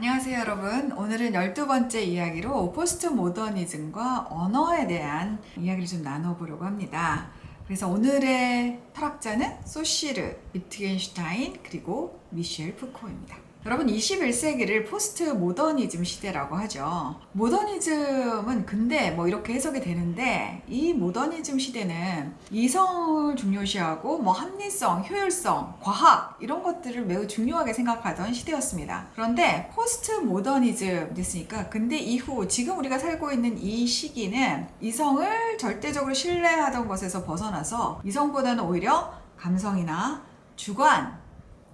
안녕하세요 여러분. 오늘은 12번째 이야기로 포스트 모더니즘과 언어에 대한 이야기를 좀 나눠보려고 합니다. 그래서 오늘의 철학자는 소시르, 위트겐슈타인, 그리고 미셸 푸코입니다. 여러분, 21세기를 포스트 모더니즘 시대라고 하죠. 모더니즘은 근데 뭐 이렇게 해석이 되는데, 이 모더니즘 시대는 이성을 중요시하고 뭐 합리성, 효율성, 과학 이런 것들을 매우 중요하게 생각하던 시대였습니다. 그런데 포스트 모더니즘 됐으니까 근대 이후 지금 우리가 살고 있는 이 시기는 이성을 절대적으로 신뢰하던 것에서 벗어나서 이성보다는 오히려 감성이나 주관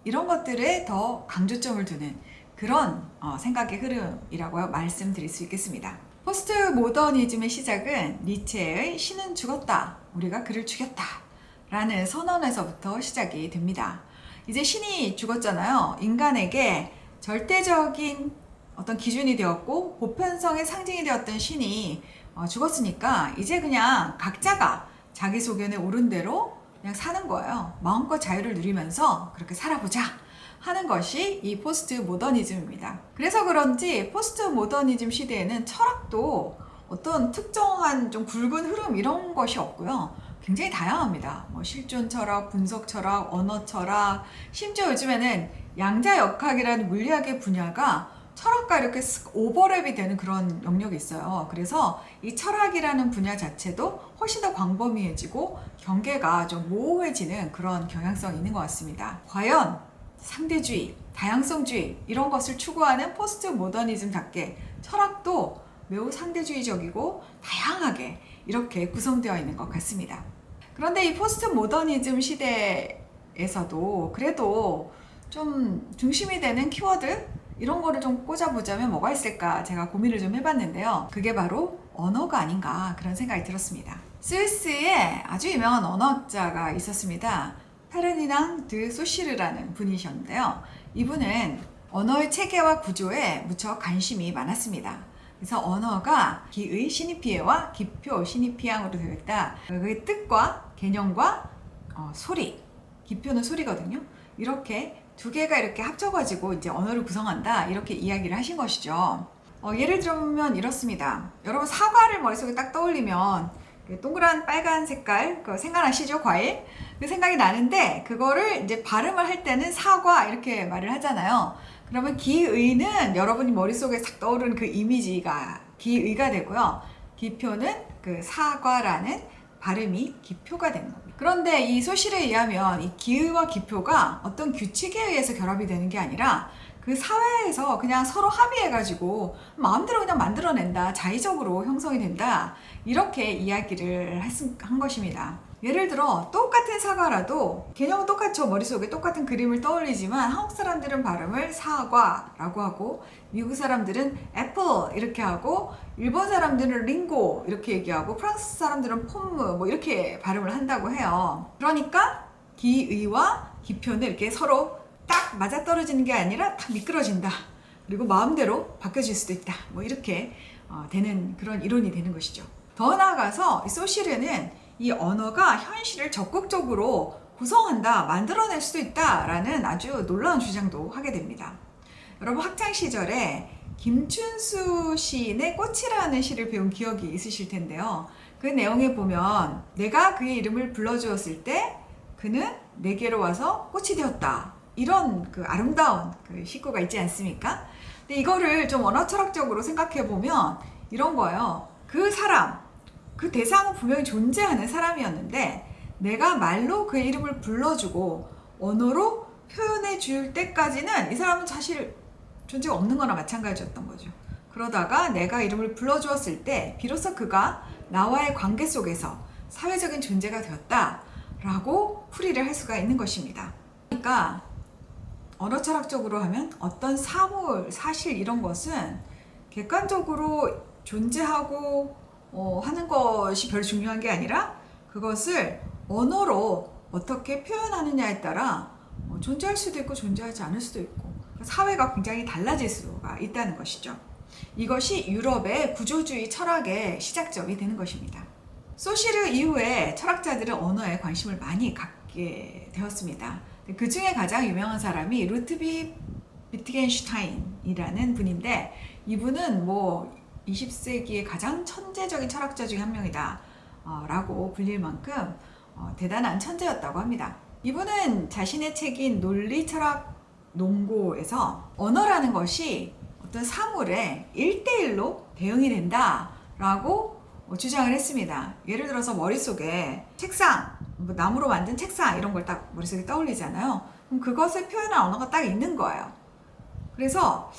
이런 것들에 더 강조점을 두는 그런 생각의 흐름이라고 말씀드릴 수 있겠습니다. 포스트 모더니즘의 시작은 니체의 신은 죽었다, 우리가 그를 죽였다 라는 선언에서부터 시작이 됩니다. 이제 신이 죽었잖아요. 인간에게 절대적인 어떤 기준이 되었고 보편성의 상징이 되었던 신이 죽었으니까 이제 그냥 각자가 자기 소견에 옳은 대로 그냥 사는 거예요. 마음껏 자유를 누리면서 그렇게 살아보자 하는 것이 이 포스트 모더니즘입니다. 그래서 그런지 포스트 모더니즘 시대에는 철학도 어떤 특정한 좀 굵은 흐름 이런 것이 없고요. 굉장히 다양합니다. 뭐 실존 철학, 분석 철학, 언어 철학, 심지어 요즘에는 양자역학이라는 물리학의 분야가 철학과 이렇게 오버랩이 되는 그런 영역이 있어요. 그래서 이 철학이라는 분야 자체도 훨씬 더 광범위해지고 경계가 좀 모호해지는 그런 경향성이 있는 것 같습니다. 과연 상대주의, 다양성주의 이런 것을 추구하는 포스트 모더니즘답게 철학도 매우 상대주의적이고 다양하게 이렇게 구성되어 있는 것 같습니다. 그런데 이 포스트 모더니즘 시대에서도 그래도 좀 중심이 되는 키워드 이런 거를 좀 꽂아보자면 뭐가 있을까 제가 고민을 좀 해봤는데요. 그게 바로 언어가 아닌가 그런 생각이 들었습니다. 스위스에 아주 유명한 언어학자가 있었습니다. 페르디낭 드 소시르라는 분이셨는데요. 이분은 언어의 체계와 구조에 무척 관심이 많았습니다. 그래서 언어가 기의 시니피에와 기표 시니피앙으로 되어 있다. 그 뜻과 개념과 소리, 기표는 소리거든요. 이렇게 두 개가 이렇게 합쳐가지고 이제 언어를 구성한다 이렇게 이야기를 하신 것이죠. 예를 들면 이렇습니다. 여러분, 사과를 머릿속에 딱 떠올리면 동그란 빨간 색깔 그거 생각나시죠? 과일? 그 생각이 나는데 그거를 이제 발음을 할 때는 사과 이렇게 말을 하잖아요. 그러면 기의는 여러분이 머릿속에 싹 떠오르는 그 이미지가 기의가 되고요. 기표는 그 사과라는 발음이 기표가 되는 겁니다. 그런데 이 소실에 의하면 이 기의와 기표가 어떤 규칙에 의해서 결합이 되는 게 아니라 그 사회에서 그냥 서로 합의해가지고 마음대로 그냥 만들어낸다, 자의적으로 형성이 된다 이렇게 이야기를 한 것입니다. 예를 들어 똑같은 사과라도 개념은 똑같죠. 머릿속에 똑같은 그림을 떠올리지만 한국 사람들은 발음을 사과라고 하고 미국 사람들은 애플 이렇게 하고 일본 사람들은 링고 이렇게 얘기하고 프랑스 사람들은 폼무 뭐 이렇게 발음을 한다고 해요. 그러니까 기의와 기표는 이렇게 서로 딱 맞아떨어지는 게 아니라 딱 미끄러진다. 그리고 마음대로 바뀌어질 수도 있다. 뭐 이렇게 되는 그런 이론이 되는 것이죠. 더 나아가서 소시르는 이 언어가 현실을 적극적으로 구성한다, 만들어낼 수도 있다라는 아주 놀라운 주장도 하게 됩니다. 여러분, 학창 시절에 김춘수 시인의 꽃이라는 시를 배운 기억이 있으실 텐데요. 그 내용에 보면 내가 그의 이름을 불러주었을 때 그는 내게로 와서 꽃이 되었다. 이런 그 아름다운 그 시구가 있지 않습니까? 근데 이거를 좀 언어 철학적으로 생각해 보면 이런 거예요. 그 사람, 그 대상은 분명히 존재하는 사람이었는데 내가 말로 그의 이름을 불러주고 언어로 표현해 줄 때까지는 이 사람은 사실 존재가 없는 거나 마찬가지였던 거죠. 그러다가 내가 이름을 불러주었을 때 비로소 그가 나와의 관계 속에서 사회적인 존재가 되었다라고 풀이를 할 수가 있는 것입니다. 그러니까 언어 철학적으로 하면 어떤 사물, 사실 이런 것은 객관적으로 존재하고 하는 것이 별로 중요한 게 아니라 그것을 언어로 어떻게 표현하느냐에 따라 존재할 수도 있고 존재하지 않을 수도 있고 사회가 굉장히 달라질 수가 있다는 것이죠. 이것이 유럽의 구조주의 철학의 시작점이 되는 것입니다. 소시르 이후에 철학자들은 언어에 관심을 많이 갖게 되었습니다. 그 중에 가장 유명한 사람이 루트비 비트겐슈타인이라는 분인데, 이분은 뭐 20세기의 가장 천재적인 철학자 중에 한 명이다 라고 불릴 만큼 대단한 천재였다고 합니다. 이분은 자신의 책인 논리철학 논고에서 언어라는 것이 어떤 사물에 1대1로 대응이 된다 라고 주장을 했습니다. 예를 들어서 머릿속에 책상, 뭐 나무로 만든 책상 이런 걸 딱 머릿속에 떠올리잖아요. 그럼 그것을 표현할 언어가 딱 있는 거예요. 그래서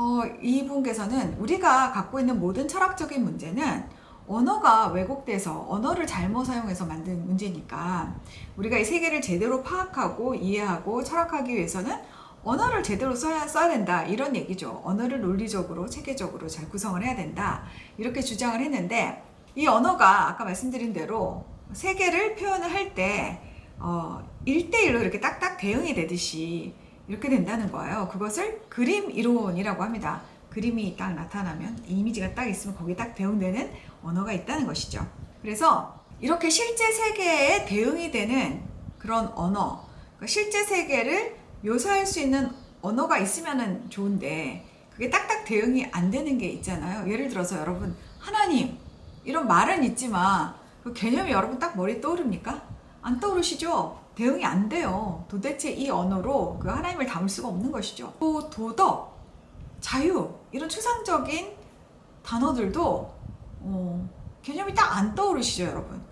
이분께서는 우리가 갖고 있는 모든 철학적인 문제는 언어가 왜곡돼서 언어를 잘못 사용해서 만든 문제니까, 우리가 이 세계를 제대로 파악하고 이해하고 철학하기 위해서는 언어를 제대로 써야 된다, 이런 얘기죠. 언어를 논리적으로 체계적으로 잘 구성을 해야 된다, 이렇게 주장을 했는데, 이 언어가 아까 말씀드린 대로 세계를 표현을 할 때 1대1로 이렇게 딱딱 대응이 되듯이 이렇게 된다는 거예요. 그것을 그림 이론이라고 합니다. 그림이 딱 나타나면 이미지가 딱 있으면 거기에 딱 대응되는 언어가 있다는 것이죠. 그래서 이렇게 실제 세계에 대응이 되는 그런 언어, 그러니까 실제 세계를 묘사할 수 있는 언어가 있으면 좋은데, 그게 딱딱 대응이 안 되는 게 있잖아요. 예를 들어서 여러분, 하나님 이런 말은 있지만 그 개념이 여러분 딱 머리에 떠오릅니까? 안 떠오르시죠? 대응이 안 돼요. 도대체 이 언어로 그 하나님을 담을 수가 없는 것이죠. 또 도덕, 자유 이런 추상적인 단어들도 개념이 딱 안 떠오르시죠, 여러분?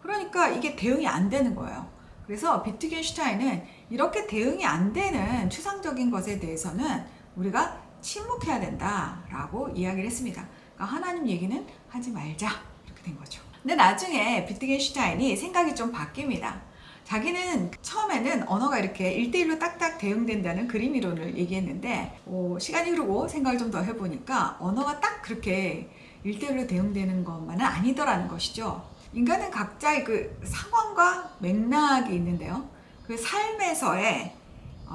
그러니까 이게 대응이 안 되는 거예요. 그래서 비트겐슈타인은 이렇게 대응이 안 되는 추상적인 것에 대해서는 우리가 침묵해야 된다라고 이야기를 했습니다. 그러니까 하나님 얘기는 하지 말자, 이렇게 된 거죠. 근데 나중에 비트겐슈타인이 생각이 좀 바뀝니다. 자기는 처음에는 언어가 이렇게 1대1로 딱딱 대응된다는 그림 이론을 얘기했는데, 시간이 흐르고 생각을 좀 더 해보니까 언어가 딱 그렇게 1대1로 대응되는 것만은 아니더라는 것이죠. 인간은 각자의 그 상황과 맥락이 있는데요. 그 삶에서의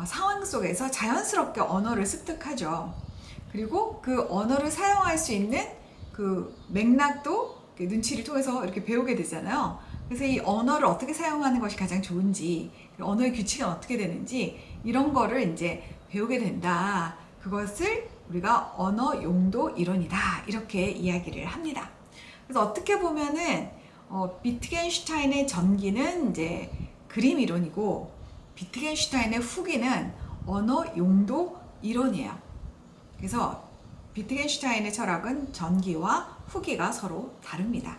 상황 속에서 자연스럽게 언어를 습득하죠. 그리고 그 언어를 사용할 수 있는 그 맥락도 눈치를 통해서 이렇게 배우게 되잖아요. 그래서 이 언어를 어떻게 사용하는 것이 가장 좋은지, 언어의 규칙은 어떻게 되는지, 이런 거를 이제 배우게 된다. 그것을 우리가 언어 용도 이론이다, 이렇게 이야기를 합니다. 그래서 어떻게 보면은 비트겐슈타인의 전기는 이제 그림 이론이고, 비트겐슈타인의 후기는 언어 용도 이론이에요. 그래서 비트겐슈타인의 철학은 전기와 후기가 서로 다릅니다.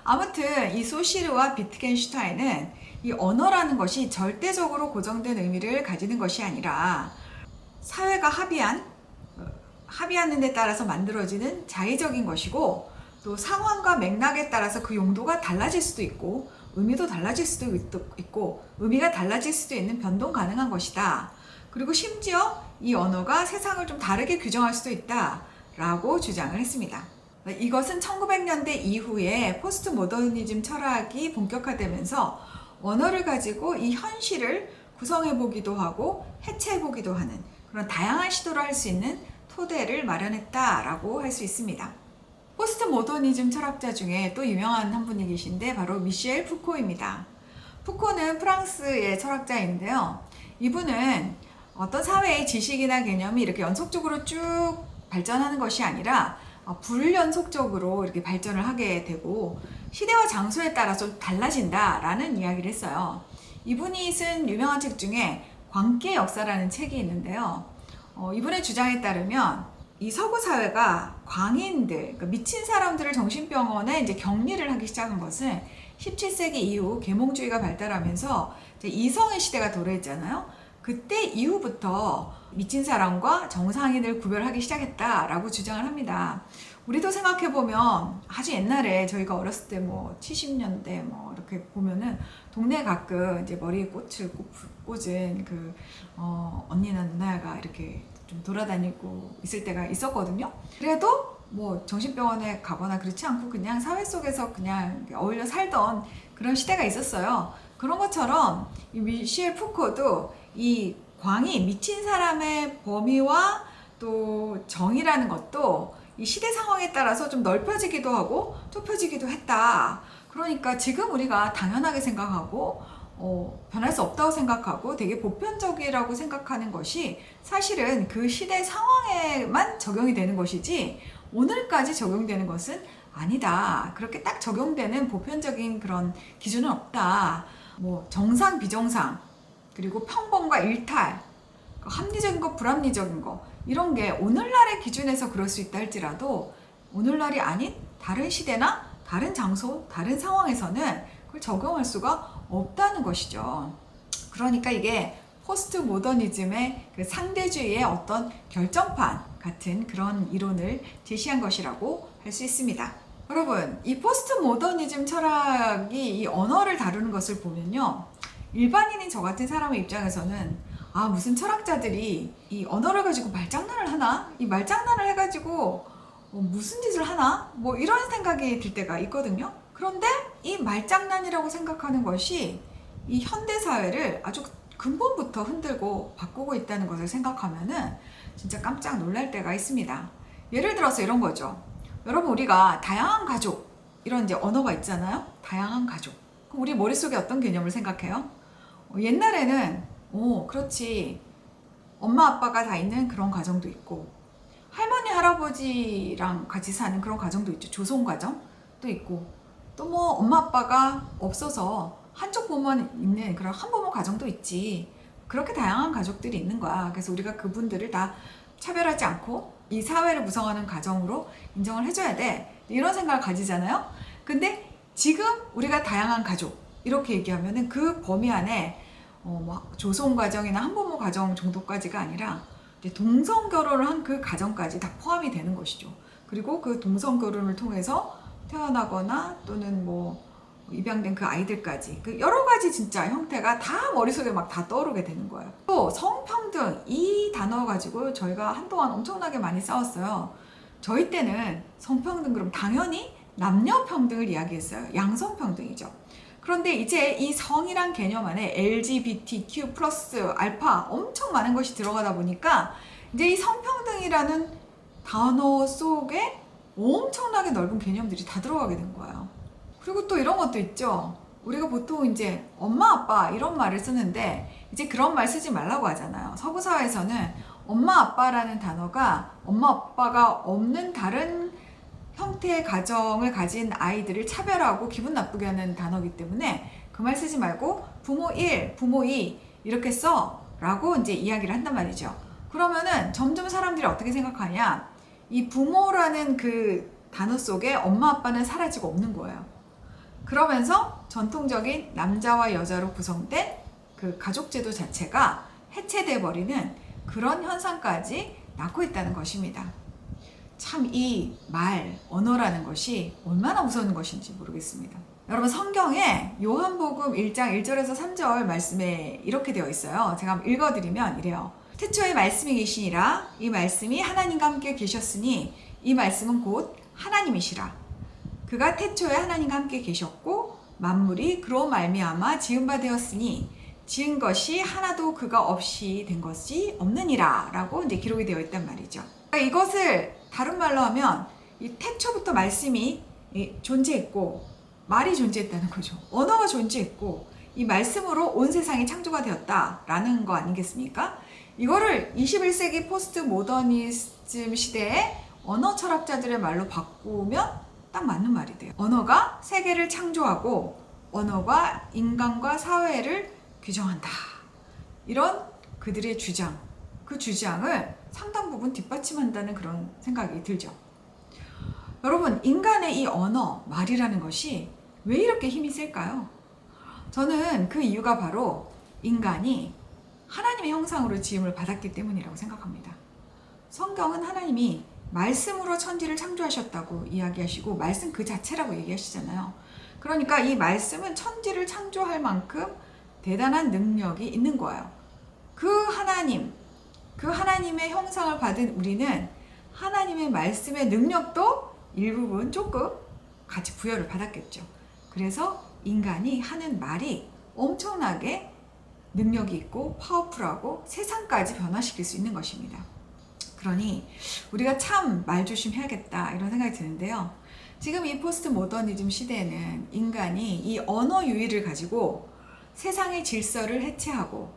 아무튼 이 소시르와 비트겐슈타인은 이 언어라는 것이 절대적으로 고정된 의미를 가지는 것이 아니라 사회가 합의하는 데 따라서 만들어지는 자의적인 것이고, 또 상황과 맥락에 따라서 그 용도가 달라질 수도 있고 의미도 달라질 수도 있고 의미가 달라질 수도 있는 변동 가능한 것이다. 그리고 심지어 이 언어가 세상을 좀 다르게 규정할 수도 있다 라고 주장을 했습니다. 이것은 1900년대 이후에 포스트 모더니즘 철학이 본격화되면서 언어를 가지고 이 현실을 구성해 보기도 하고 해체해 보기도 하는 그런 다양한 시도를 할 수 있는 토대를 마련했다라고 할 수 있습니다. 포스트 모더니즘 철학자 중에 또 유명한 한 분이 계신데 바로 미셸 푸코입니다. 푸코는 프랑스의 철학자인데요. 이분은 어떤 사회의 지식이나 개념이 이렇게 연속적으로 쭉 발전하는 것이 아니라 불연속적으로 이렇게 발전을 하게 되고 시대와 장소에 따라서 달라진다라는 이야기를 했어요. 이분이 쓴 유명한 책 중에 광기의 역사라는 책이 있는데요. 이분의 주장에 따르면 이 서구 사회가 광인들, 그러니까 미친 사람들을 정신병원에 이제 격리를 하기 시작한 것은 17세기 이후 계몽주의가 발달하면서 이제 이성의 시대가 도래했잖아요. 그때 이후부터 미친 사람과 정상인을 구별하기 시작했다라고 주장을 합니다. 우리도 생각해보면 아주 옛날에 저희가 어렸을 때 뭐 70년대 뭐 이렇게 보면은 동네에 가끔 이제 머리에 꽃을 꽂은 그 언니나 누나가 이렇게 좀 돌아다니고 있을 때가 있었거든요. 그래도 뭐 정신병원에 가거나 그렇지 않고 그냥 사회 속에서 그냥 어울려 살던 그런 시대가 있었어요. 그런 것처럼 이 미셸 푸코도 이 광이 미친 사람의 범위와 또 정의라는 것도 이 시대 상황에 따라서 좀 넓혀지기도 하고 좁혀지기도 했다. 그러니까 지금 우리가 당연하게 생각하고 변할 수 없다고 생각하고 되게 보편적이라고 생각하는 것이 사실은 그 시대 상황에만 적용이 되는 것이지 오늘까지 적용되는 것은 아니다. 그렇게 딱 적용되는 보편적인 그런 기준은 없다. 뭐 정상, 비정상, 그리고 평범과 일탈, 합리적인 거, 불합리적인 거 이런 게 오늘날의 기준에서 그럴 수 있다 할지라도 오늘날이 아닌 다른 시대나 다른 장소, 다른 상황에서는 그걸 적용할 수가 없다는 것이죠. 그러니까 이게 포스트 모더니즘의 그 상대주의의 어떤 결정판 같은 그런 이론을 제시한 것이라고 할 수 있습니다. 여러분, 이 포스트 모더니즘 철학이 이 언어를 다루는 것을 보면요. 일반인인 저 같은 사람의 입장에서는 무슨 철학자들이 이 언어를 가지고 말장난을 하나? 이 말장난을 해가지고 무슨 짓을 하나? 뭐 이런 생각이 들 때가 있거든요. 그런데 이 말장난이라고 생각하는 것이 이 현대사회를 아주 근본부터 흔들고 바꾸고 있다는 것을 생각하면은 진짜 깜짝 놀랄 때가 있습니다. 예를 들어서 이런 거죠. 여러분, 우리가 다양한 가족, 이런 이제 언어가 있잖아요. 다양한 가족. 그럼 우리 머릿속에 어떤 개념을 생각해요? 옛날에는, 그렇지. 엄마, 아빠가 다 있는 그런 가정도 있고, 할머니, 할아버지랑 같이 사는 그런 가정도 있죠. 조손 가정도 있고, 또 뭐 엄마, 아빠가 없어서 한쪽 부모만 있는 그런 한부모 가정도 있지. 그렇게 다양한 가족들이 있는 거야. 그래서 우리가 그분들을 다 차별하지 않고 이 사회를 구성하는 가정으로 인정을 해줘야 돼. 이런 생각을 가지잖아요. 근데 지금 우리가 다양한 가족 이렇게 얘기하면은 그 범위 안에 뭐 조손 가정이나 한부모 가정 정도까지가 아니라 동성 결혼을 한 그 가정까지 다 포함이 되는 것이죠. 그리고 그 동성 결혼을 통해서 태어나거나 또는 뭐 입양된 그 아이들까지 그 여러 가지 진짜 형태가 다 머릿속에 막 다 떠오르게 되는 거예요. 또 성평등 이 단어 가지고 저희가 한동안 엄청나게 많이 싸웠어요. 저희 때는 성평등 그럼 당연히 남녀 평등을 이야기했어요. 양성평등이죠. 그런데 이제 이 성이란 개념 안에 LGBTQ 플러스 알파 엄청 많은 것이 들어가다 보니까 이제 이 성평등이라는 단어 속에 엄청나게 넓은 개념들이 다 들어가게 된 거예요. 그리고 또 이런 것도 있죠. 우리가 보통 이제 엄마, 아빠 이런 말을 쓰는데 이제 그런 말 쓰지 말라고 하잖아요. 서구 사회에서는 엄마, 아빠라는 단어가 엄마, 아빠가 없는 다른 형태의 가정을 가진 아이들을 차별하고 기분 나쁘게 하는 단어이기 때문에 그 말 쓰지 말고 부모 1, 부모 2 이렇게 써 라고 이제 이야기를 한단 말이죠. 그러면은 점점 사람들이 어떻게 생각하냐, 이 부모라는 그 단어 속에 엄마, 아빠는 사라지고 없는 거예요. 그러면서 전통적인 남자와 여자로 구성된 그 가족제도 자체가 해체돼 버리는 그런 현상까지 낳고 있다는 것입니다. 참 이 말, 언어라는 것이 얼마나 무서운 것인지 모르겠습니다. 여러분, 성경에 요한복음 1장 1절에서 3절 말씀에 이렇게 되어 있어요. 제가 한번 읽어드리면 이래요. 태초에 말씀이 계시니라. 이 말씀이 하나님과 함께 계셨으니 이 말씀은 곧 하나님이시라. 그가 태초에 하나님과 함께 계셨고 만물이 그로 말미암아 지은 바 되었으니 지은 것이 하나도 그가 없이 된 것이 없느니라 라고 이제 기록이 되어 있단 말이죠. 이것을 다른 말로 하면 이 태초부터 말씀이 존재했고 말이 존재했다는 거죠. 언어가 존재했고 이 말씀으로 온 세상이 창조가 되었다라는 거 아니겠습니까? 이거를 21세기 포스트 모더니즘 시대의 언어 철학자들의 말로 바꾸면 딱 맞는 말이 돼요. 언어가 세계를 창조하고 언어가 인간과 사회를 규정한다. 이런 그들의 주장, 그 주장을 상당 부분 뒷받침한다는 그런 생각이 들죠. 여러분, 인간의 이 언어, 말이라는 것이 왜 이렇게 힘이 셀까요? 저는 그 이유가 바로 인간이 하나님의 형상으로 지음을 받았기 때문이라고 생각합니다. 성경은 하나님이 말씀으로 천지를 창조하셨다고 이야기하시고 말씀 그 자체라고 얘기하시잖아요. 그러니까 이 말씀은 천지를 창조할 만큼 대단한 능력이 있는 거예요. 그 하나님의 형상을 받은 우리는 하나님의 말씀의 능력도 일부분 조금 같이 부여를 받았겠죠. 그래서 인간이 하는 말이 엄청나게 능력이 있고 파워풀하고 세상까지 변화시킬 수 있는 것입니다. 그러니 우리가 참 말조심해야겠다 이런 생각이 드는데요. 지금 이 포스트 모더니즘 시대에는 인간이 이 언어 유희를 가지고 세상의 질서를 해체하고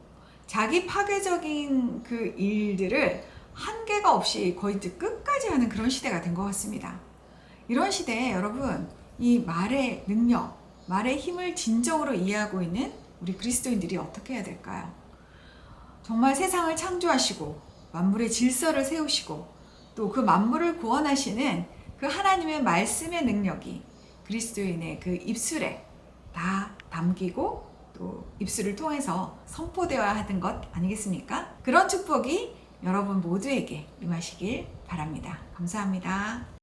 자기 파괴적인 그 일들을 한계가 없이 거의 끝까지 하는 그런 시대가 된 것 같습니다. 이런 시대에 여러분, 이 말의 능력, 말의 힘을 진정으로 이해하고 있는 우리 그리스도인들이 어떻게 해야 될까요? 정말 세상을 창조하시고 만물의 질서를 세우시고 또 그 만물을 구원하시는 그 하나님의 말씀의 능력이 그리스도인의 그 입술에 다 담기고 또 입술을 통해서 선포되어야 하는 것 아니겠습니까? 그런 축복이 여러분 모두에게 임하시길 바랍니다. 감사합니다.